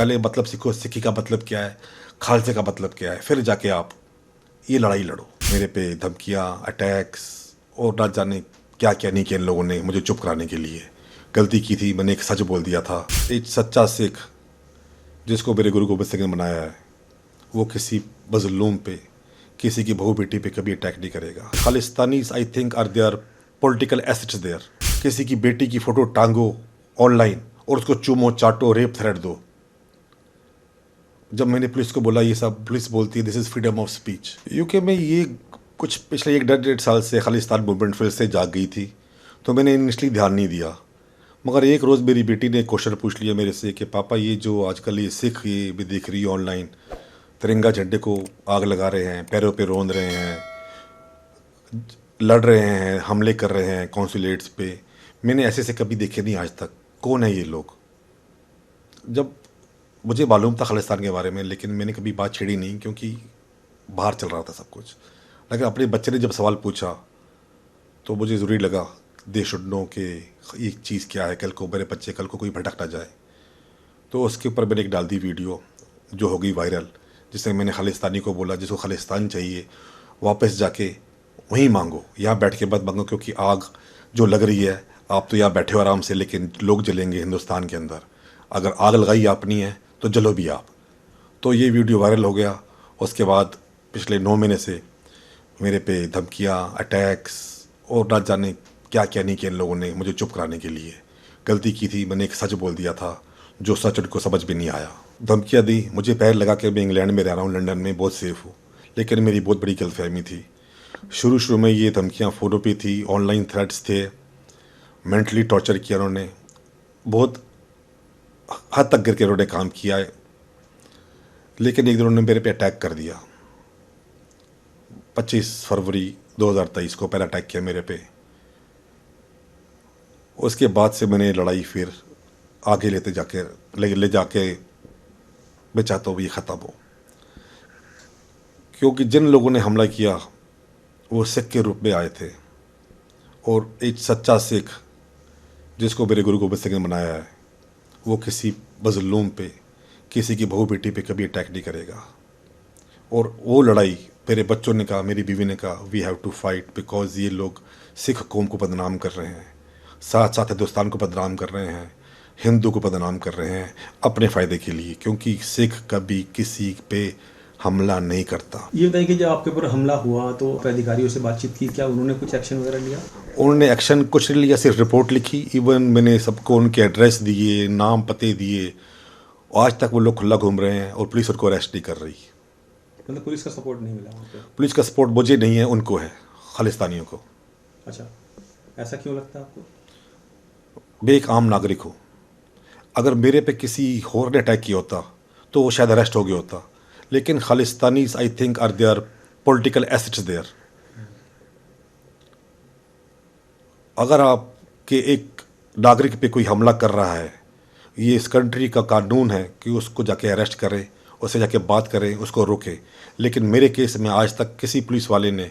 पहले मतलब सीखो, सिक्की का मतलब क्या है, खालसे का मतलब क्या है, फिर जाके आप ये लड़ाई लड़ो। मेरे पे धमकियाँ, अटैक्स और ना जाने क्या क्या नहीं किया इन लोगों ने मुझे चुप कराने के लिए। गलती की थी, मैंने एक सच बोल दिया था। एक सच्चा सिख जिसको मेरे गुरु गोबिंद सिंह ने बनाया है, वो किसी मजलूम पे, किसी की बहू बेटी पे कभी अटैक नहीं करेगा। Khalistanis I think are there political assets there. किसी की बेटी की फोटो टांगो ऑनलाइन और उसको चूमो, चाटो, रेप थ्रेट दो। जब मैंने पुलिस को बोला ये सब, पुलिस बोलती है this is freedom of speech. UK में ये कुछ पिछले 1-1.5 साल से खालिस्तान मूवमेंट फिर से जाग गई थी, तो मैंने इनिशली ध्यान नहीं दिया। मगर एक रोज़ मेरी बेटी ने क्वेश्चन पूछ लिया मेरे से कि पापा ये जो आजकल ये सिख ये भी दिख रही है ऑनलाइन, तिरंगा झंडे को आग लगा रहे हैं, पैरों पे रोंद रहे हैं, लड़ रहे हैं, हमले कर रहे हैं कॉन्सुलेट्स पे। मैंने ऐसे से कभी देखे नहीं आज तक। कौन है ये लोग? जब मुझे मालूम था खालिस्तान के बारे में, लेकिन मैंने कभी बात छेड़ी नहीं क्योंकि बाहर चल रहा था सब कुछ। लेकिन अपने बच्चे ने जब सवाल पूछा तो मुझे ज़रूरी लगा दे शुड नो कि ये चीज़ क्या है, कल को मेरे बच्चे कल को कोई भटक ना जाए। तो उसके ऊपर मैंने एक डाल दी वीडियो जो हो गई वायरल, जिसमें मैंने खालिस्तानी को बोला जिसको खालिस्तान चाहिए वापस जाके वहीं मांगो, यहाँ बैठ के मत मांगो, क्योंकि आग जो लग रही है, आप तो यहाँ बैठे हो आराम से, लेकिन लोग जलेंगे हिंदुस्तान के अंदर। अगर आग लगाई आपनी है तो जलो भी आप। तो ये वीडियो वायरल हो गया। उसके बाद पिछले 9 महीने से मेरे पे धमकियाँ, अटैक्स और ना जाने क्या क्या नहीं किया इन लोगों ने मुझे चुप कराने के लिए। गलती की थी, मैंने एक सच बोल दिया था जो सच उनको समझ भी नहीं आया। धमकियाँ दी, मुझे पैर लगा के मैं इंग्लैंड में रह रहा हूँ, लंदन में बहुत सेफ़ हूँ, लेकिन मेरी बहुत बड़ी गलतफहमी थी। शुरू में ये धमकियाँ फ़ोटो पे थी, ऑनलाइन थ्रेट्स थे, मेंटली टॉर्चर किया उन्होंने, बहुत हद तक गिर के उन्होंने काम किया है। लेकिन एक दिन उन्होंने मेरे पे अटैक कर दिया। 25 फरवरी 2023 को पहला अटैक किया मेरे पे। उसके बाद से मैंने लड़ाई फिर आगे ले जाके मैं चाहता हूँ ये ख़त्म हो, क्योंकि जिन लोगों ने हमला किया वो सिख के रूप में आए थे, और एक सच्चा सिख जिसको मेरे गुरु गोबिंद सिंह ने बनाया है, वो किसी मजलूम पे, किसी की बहू बेटी पे कभी अटैक नहीं करेगा। और वो लड़ाई मेरे बच्चों ने कहा, मेरी बीवी ने कहा we have to fight, because ये लोग सिख कौम को बदनाम कर रहे हैं, साथ साथ हिंदुस्तान को बदनाम कर रहे हैं, हिंदू को बदनाम कर रहे हैं अपने फ़ायदे के लिए, क्योंकि सिख कभी किसी पे हमला नहीं करता। ये बताइए कि जब आपके ऊपर हमला हुआ तो अधिकारियों से बातचीत की, क्या उन्होंने कुछ एक्शन वगैरह लिया? उन्होंने एक्शन कुछ नहीं लिया, सिर्फ रिपोर्ट लिखी। इवन मैंने सबको उनके एड्रेस दिए, नाम पते दिए, आज तक वो लोग खुला घूम रहे हैं और पुलिस उनको अरेस्ट नहीं कर रही। मतलब पुलिस का सपोर्ट नहीं मिला वहाँ पे? पुलिस का सपोर्ट मुझे नहीं है, उनको है, खालिस्तानियों को। अच्छा, ऐसा क्यों लगता है आपको? मैं एक आम नागरिक हूँ, अगर मेरे पे किसी और ने अटैक किया होता तो वो शायद अरेस्ट हो गया होता, लेकिन Khalistanis I think are there political assets there. अगर आपके एक नागरिक पे कोई हमला कर रहा है, ये इस कंट्री का कानून है कि उसको जाके अरेस्ट करें, उससे जाके बात करें, उसको रोकें। लेकिन मेरे केस में आज तक किसी पुलिस वाले ने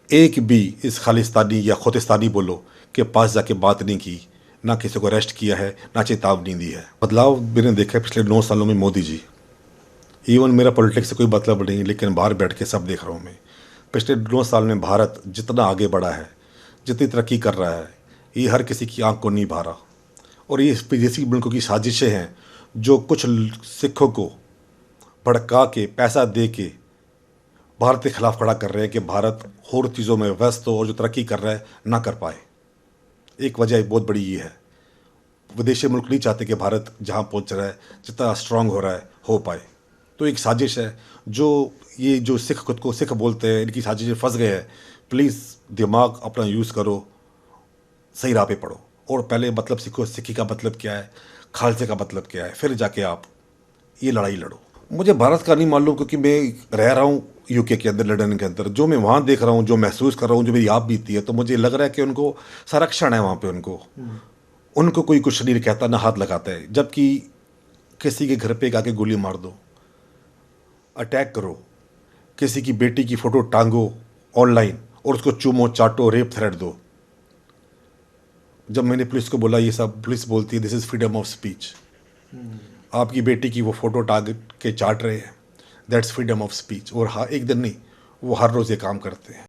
एक भी इस खालिस्तानी या खोतिस्तानी बोलो के पास जाके बात नहीं की, ना किसी को अरेस्ट किया है, ना चेतावनी दी है। बदलाव मैंने देखा है पिछले 9 सालों में मोदी जी। इवन मेरा पॉलिटिक्स से कोई मतलब नहीं, लेकिन बाहर बैठ के सब देख रहा हूँ मैं। पिछले 9 साल में भारत जितना आगे बढ़ा है, जितनी तरक्की कर रहा है, ये हर किसी की आंख को नहीं भा रहा। और ये विदेशी मुल्कों की साजिशें हैं जो कुछ सिखों को भड़का के, पैसा दे के भारत के खिलाफ खड़ा कर रहे हैं कि भारत और चीज़ों में व्यस्त हो और जो तरक्की कर रहा है ना कर पाए। एक वजह बहुत बड़ी ये है, विदेशी मुल्क नहीं चाहते कि भारत जहाँ पहुँच रहा है, जितना स्ट्रांग हो रहा है, हो पाए। तो एक साजिश है जो ये जो सिख खुद को सिख बोलते हैं, इनकी साजिशें फंस गए हैं। प्लीज़ दिमाग अपना यूज़ करो, सही राह पे पढ़ो, और पहले मतलब सीखो, सिक्की का मतलब क्या है, खालसे का मतलब क्या है, फिर जाके आप ये लड़ाई लड़ो। मुझे भारत का नहीं मालूम, क्योंकि मैं रह रहा हूँ यूके के अंदर, लंदन के अंदर। जो मैं वहाँ देख रहा हूँ, जो महसूस कर रहा हूँ, जो मेरी आप बीती है, तो मुझे लग रहा है कि उनको संरक्षण है वहाँ पे। उनको कोई कुछ नहीं कहता, ना हाथ लगाता है। जबकि किसी के घर पे आके गोली मार दो, अटैक करो, किसी की बेटी की फ़ोटो टांगो ऑनलाइन और उसको चूमो, चाटो, रेप थ्रेट दो। जब मैंने पुलिस को बोला ये सब, पुलिस बोलती है this is freedom of speech. आपकी बेटी की वो फ़ोटो टारगेट के चाट रहे हैं, दैट्स फ्रीडम ऑफ स्पीच। और हाँ, एक दिन नहीं, वो हर रोज़ ये काम करते हैं।